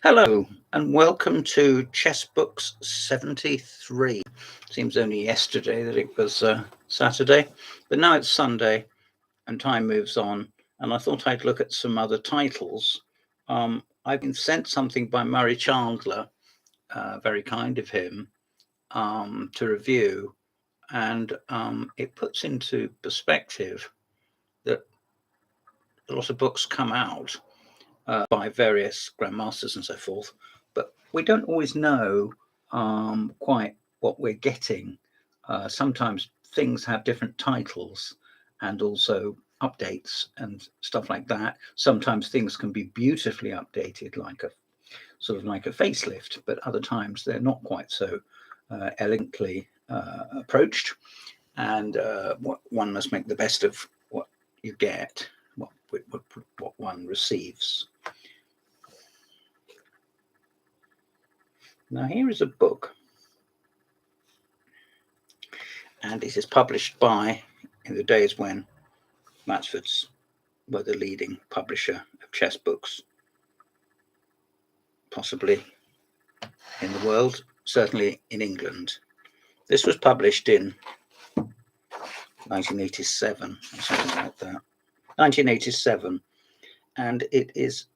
Hello and welcome to ChessBooks 73. Seems only yesterday that it was Saturday, but now it's Sunday and time moves on, and I thought I'd look at some other titles. I've been sent something by Murray Chandler, very kind of him, to review, and it puts into perspective that a lot of books come out by various grandmasters and so forth, but we don't always know quite what we're getting. Sometimes things have different titles and also updates and stuff like that. Sometimes things can be beautifully updated, like a sort of like a facelift, but other times they're not quite so elegantly approached. And one must make the best of what you get, what one receives. Now here is a book, and it is published by, in the days when Matsford's were the leading publisher of chess books, possibly in the world, certainly in England. This was published in 1987, or something like that. 1987, and it is,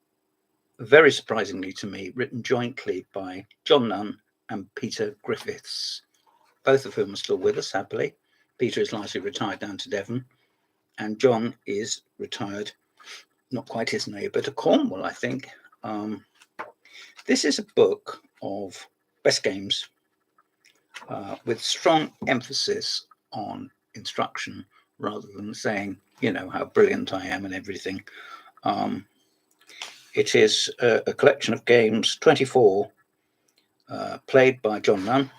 very surprisingly to me, written jointly by John Nunn and Peter Griffiths, both of whom are still with us, happily. Peter is largely retired down to Devon, and John is retired, not quite his neighbour, to Cornwall, I think. This is a book of best games with strong emphasis on instruction rather than saying, you know, how brilliant I am and everything. It is a collection of games, 24, played by John Nunn,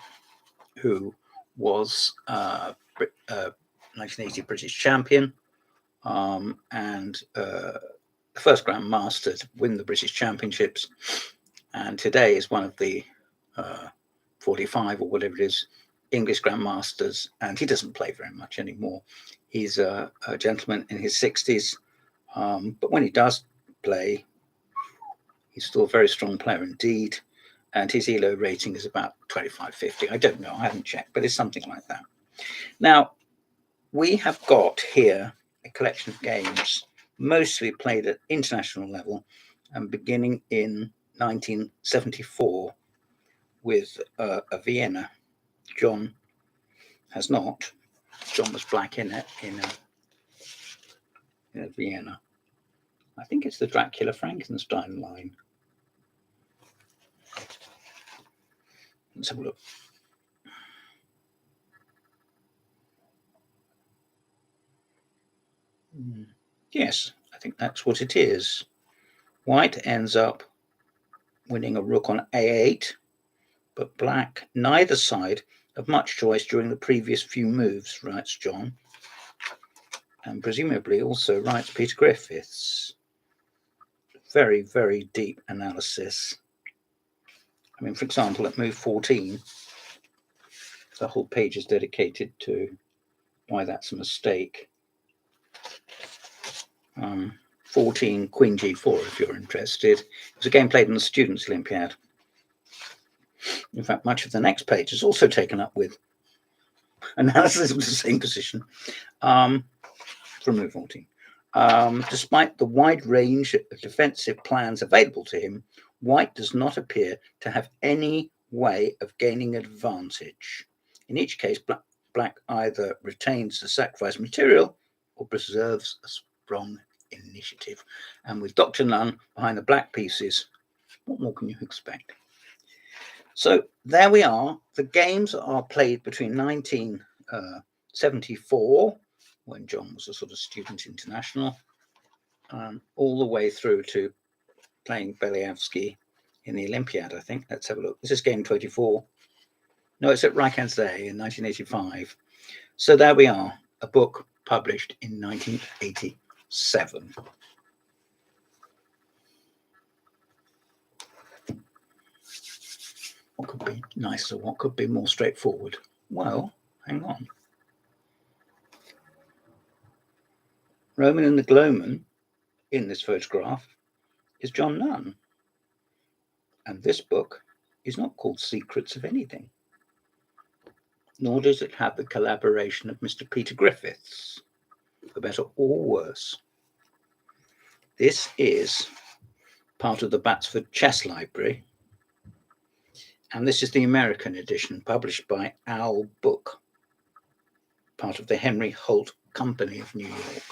who was 1980 British champion and the first Grand Master to win the British Championships, and today is one of the 45 or whatever it is English Grandmasters, and he doesn't play very much anymore. He's a gentleman in his 60s, but when he does play, he's still a very strong player indeed, and his ELO rating is about 25-50. I don't know, I haven't checked, but it's something like that. Now, we have got here a collection of games mostly played at international level and beginning in 1974 with a Vienna. John has not. John was black in a Vienna. I think it's the Dracula Frankenstein line. Let's have a look. Yes, I think that's what it is. White ends up winning a rook on a8, but black, neither side, have much choice during the previous few moves, writes John. And presumably also writes Peter Griffiths. Very, very deep analysis. I mean, for example, at move 14, the whole page is dedicated to why that's a mistake. 14, Queen G4, if you're interested. It was a game played in the Students' Olympiad. In fact, much of the next page is also taken up with analysis of the same position from move 14. Despite the wide range of defensive plans available to him, White does not appear to have any way of gaining advantage. In each case, Black either retains the sacrifice material or preserves a strong initiative. And with Dr. Nunn behind the black pieces, what more can you expect? So there we are. The games are played between 1974, when John was a sort of student international, all the way through to playing Beliavsky in the Olympiad, I think. Let's have a look. This is game 24. No, it's at Reikensday in 1985. So there we are, a book published in 1987. What could be nicer? What could be more straightforward? Well, hang on. Roman and the Gloman in this photograph is John Nunn. And this book is not called Secrets of Anything, nor does it have the collaboration of Mr. Peter Griffiths, for better or worse. This is part of the Batsford Chess Library, and this is the American edition published by Owl Book, part of the Henry Holt Company of New York,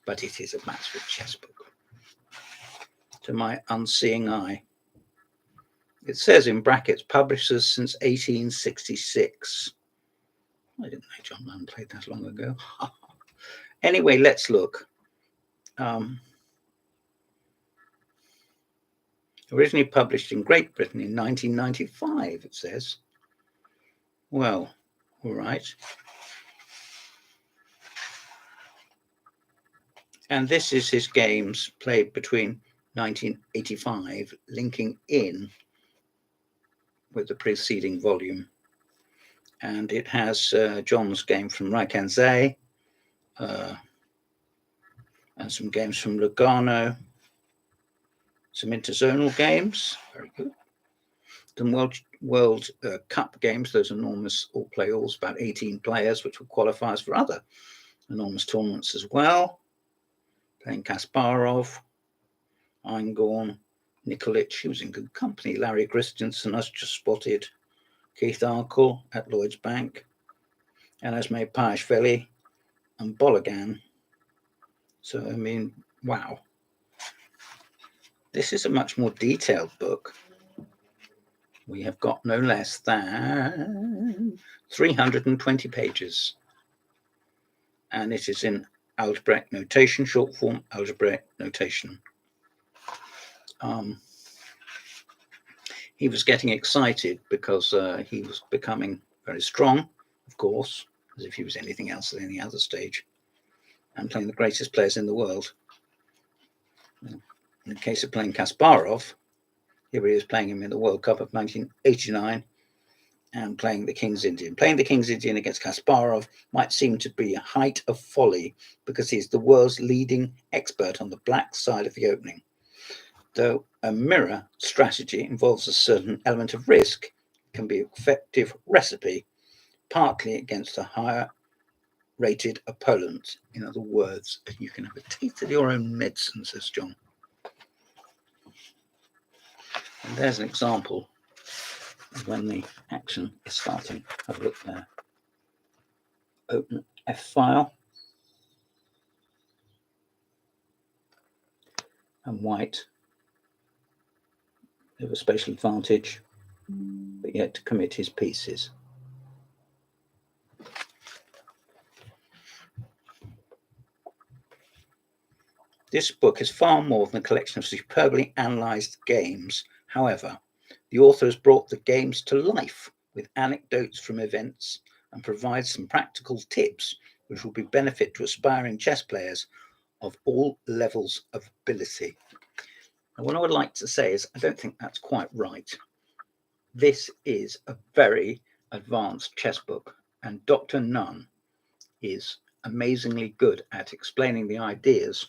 but it is a Batsford chess book. To my unseeing eye, it says in brackets, publishers since 1866. I didn't know John Nunn played that long ago. Anyway, let's look. Originally published in Great Britain in 1995, it says. Well, all right. And this is his games played between 1985, linking in with the preceding volume. And it has John's game from Raikkansei, and some games from Lugano, some interzonal games, very good. Some World Cup games, those enormous all-play-alls, about 18 players, which were qualifiers for other enormous tournaments as well. Playing Kasparov, Eingorn, Nikolic, he was in good company. Larry Christensen, us just spotted. Keith Arkle at Lloyd's Bank, and Esme Paishvili and Bologan. So, I mean, wow. This is a much more detailed book. We have got no less than 320 pages. And it is in algebraic notation, short form algebraic notation. He was getting excited because he was becoming very strong, of course, as if he was anything else at any other stage, and playing the greatest players in the world. In the case of playing Kasparov, here he is playing him in the World Cup of 1989 and playing the King's Indian. Playing the King's Indian against Kasparov might seem to be a height of folly because he's the world's leading expert on the black side of the opening. Though a mirror strategy involves a certain element of risk, it can be an effective recipe, partly against a higher rated opponent. In other words, you can have a taste of your own medicine, says John. And there's an example of when the action is starting. Have a look there. Open F file. And white have a spatial advantage, but yet to commit his pieces. This book is far more than a collection of superbly analysed games. However, the author has brought the games to life with anecdotes from events and provides some practical tips which will be benefit to aspiring chess players of all levels of ability. And what I would like to say is I don't think that's quite right. This is a very advanced chess book, and Dr. Nunn is amazingly good at explaining the ideas,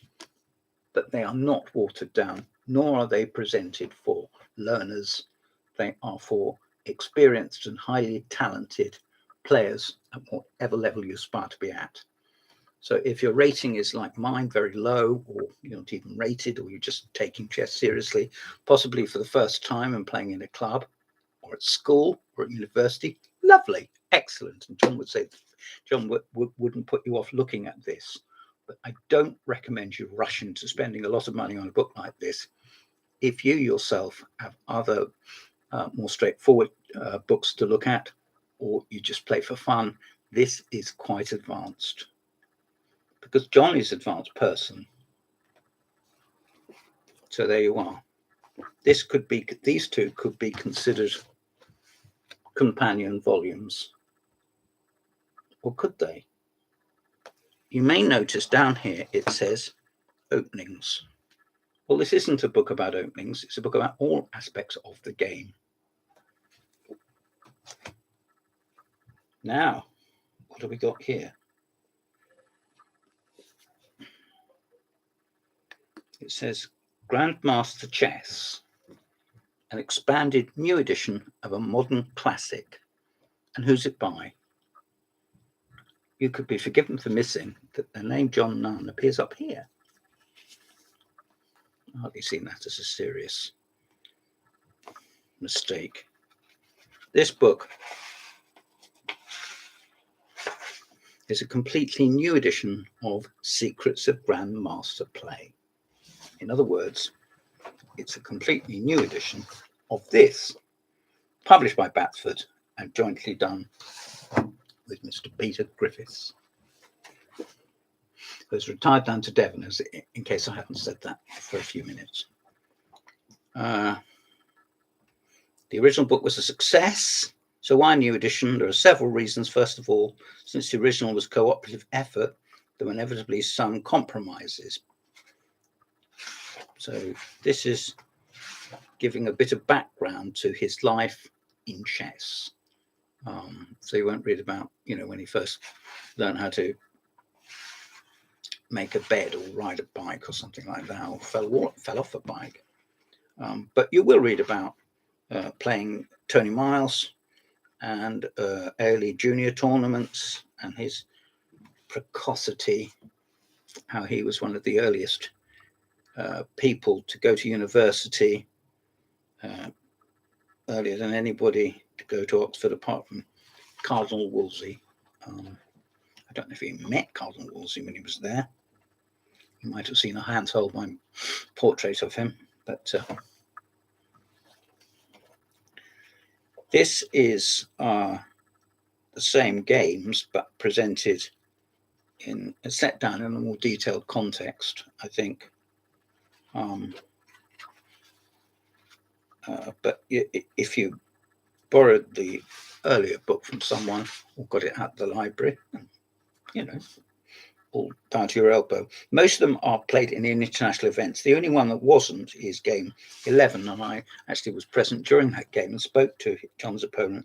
but they are not watered down, nor are they presented for learners. They are for experienced and highly talented players at whatever level you aspire to be at. So if your rating is like mine, very low, or you're not even rated, or you're just taking chess seriously, possibly for the first time and playing in a club or at school or at university, lovely, excellent. And John would say, John wouldn't put you off looking at this. But I don't recommend you rush into spending a lot of money on a book like this. If you yourself have other more straightforward books to look at, or you just play for fun, this is quite advanced. Because John is an advanced person. So there you are. These two could be considered companion volumes. Or could they? You may notice down here it says openings. Well, this isn't a book about openings. It's a book about all aspects of the game. Now, what have we got here? It says Grandmaster Chess. an expanded new edition of a modern classic. And who's it by? You could be forgiven for missing that the name John Nunn appears up here. I've hardly seen that as a serious mistake. This book is a completely new edition of Secrets of Grandmaster Play. In other words, it's a completely new edition of this, published by Batsford and jointly done with Mr. Peter Griffiths, who's retired down to Devon, in case I haven't said that for a few minutes. The original book was a success. So why a new edition? There are several reasons. First of all, since the original was cooperative effort, there were inevitably some compromises. So this is giving a bit of background to his life in chess. So you won't read about, when he first learned how to make a bed or ride a bike or something like that, or fell off a bike. But you will read about playing Tony Miles and early junior tournaments and his precocity, how he was one of the earliest people to go to university, earlier than anybody to go to Oxford apart from Cardinal Wolsey. I don't know if he met Cardinal Wolsey when he was there. You might have seen a handhold my portrait of him, but this is the same games but presented in a set down in a more detailed context, I think. But if you borrowed the earlier book from someone or got it at the library, all down to your elbow. Most of them are played in international events. The only one that wasn't is game 11, and I actually was present during that game and spoke to John's opponent,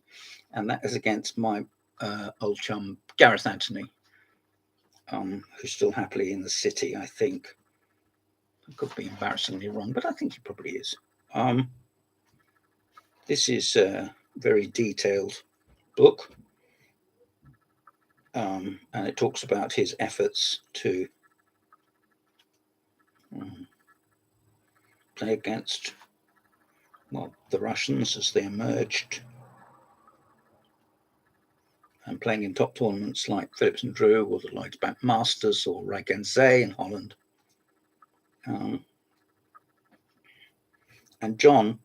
and that is against my old chum Gareth Anthony, who's still happily in the city, I think. I could be embarrassingly wrong, but I think he probably is. This is a very detailed book, and it talks about his efforts to play against, the Russians as they emerged, and playing in top tournaments like Phillips and Drew or the Lloydsbank Masters or Ragenzay in Holland. And John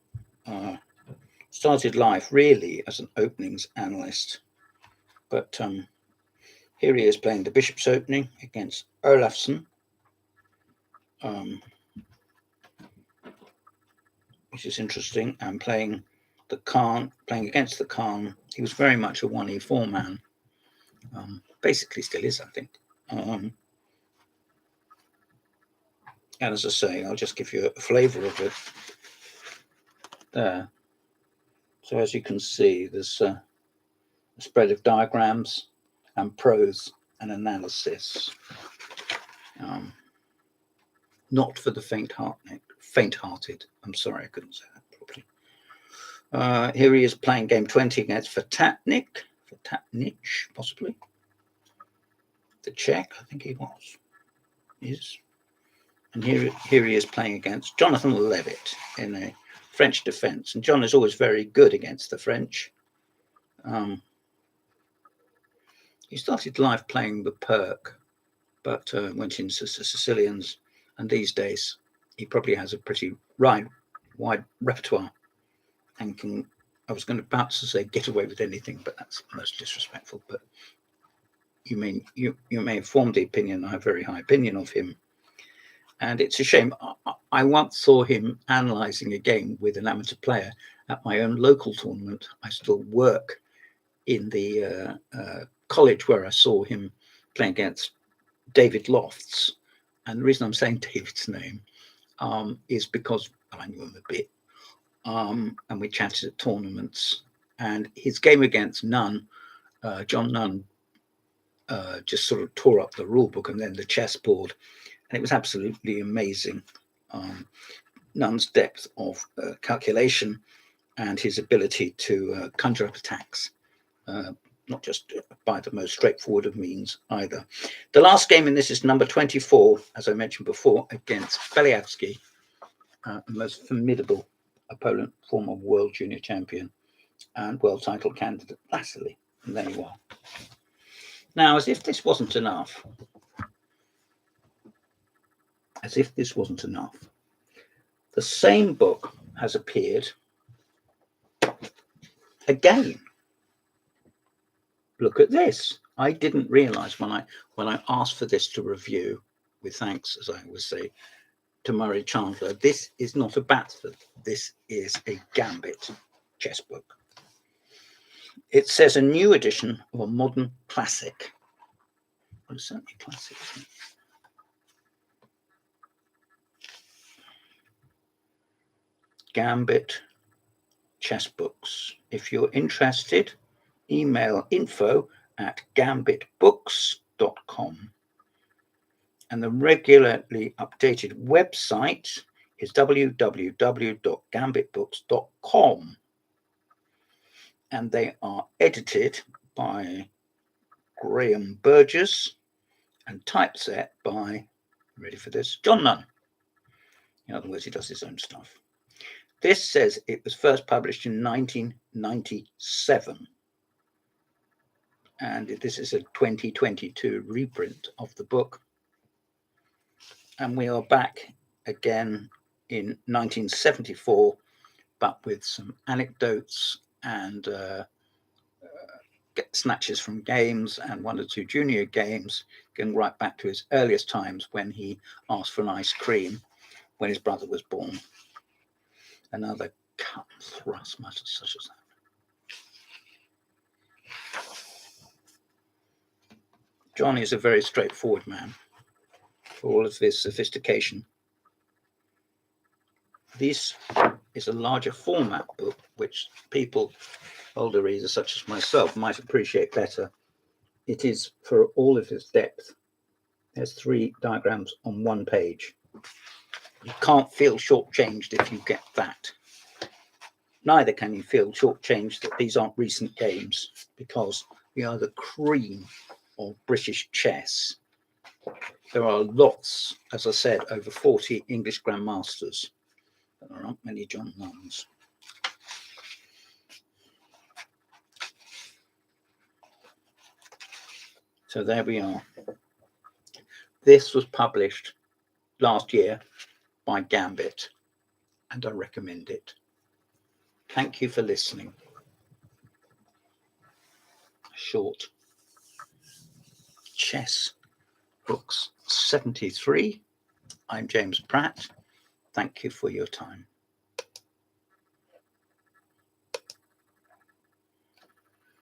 started life really as an openings analyst, but here he is playing the Bishop's Opening against Olafsson, which is interesting, and playing against the Khan. He was very much a 1e4 man, basically still is, I think. And as I say, I'll just give you a flavour of it there. So as you can see, there's a spread of diagrams and prose and analysis. Not for the faint-hearted. I'm sorry, I couldn't say that properly. Here he is playing game 20 against Fatatnich, possibly. The Czech, I think he is. And here he is playing against Jonathan Levitt in a French defense. And John is always very good against the French. He started life playing the Perk, but went into the Sicilians. And these days, he probably has a pretty wide repertoire and I was about to say get away with anything, but that's most disrespectful. But you may have formed the opinion, I have a very high opinion of him. And it's a shame. I once saw him analysing a game with an amateur player at my own local tournament. I still work in the college where I saw him playing against David Lofts. And the reason I'm saying David's name is because I knew him a bit. And we chatted at tournaments. And his game against Nunn, John Nunn, just sort of tore up the rule book and then the chessboard. And it was absolutely amazing. Nunn's depth of calculation and his ability to conjure up attacks, not just by the most straightforward of means either. The last game in this is number 24, as I mentioned before, against Beliavsky, a most formidable opponent, former world junior champion and world title candidate latterly. And there you are. Now, as if this wasn't enough, the same book has appeared again. Look at this. I didn't realize when I asked for this to review, with thanks, as I always say, to Murray Chandler, this is not a Batsford. This is a Gambit chess book. It says a new edition of a modern classic. Well, it's certainly classic, isn't it? Gambit chess books. If you're interested, email info@gambitbooks.com. And the regularly updated website is www.gambitbooks.com. And they are edited by Graham Burgess and typeset by, ready for this, John Nunn. In other words, he does his own stuff. This says it was first published in 1997. And this is a 2022 reprint of the book. And we are back again in 1974, but with some anecdotes and snatches from games and one or two junior games, going right back to his earliest times when he asked for an ice cream when his brother was born. Another cut and thrust matter such as that. John is a very straightforward man for all of his sophistication. This is a larger format book, which people, older readers such as myself, might appreciate better. It is, for all of its depth, there's 3 diagrams on 1 page. You can't feel shortchanged if you get that. Neither can you feel shortchanged that these aren't recent games, because we are the cream of British chess. There are lots, as I said, over 40 English grandmasters. But there aren't many John Nunns. So there we are. This was published last year by Gambit, and I recommend it. Thank you for listening. Short Chess Books 73. I'm James Pratt. Thank you for your time.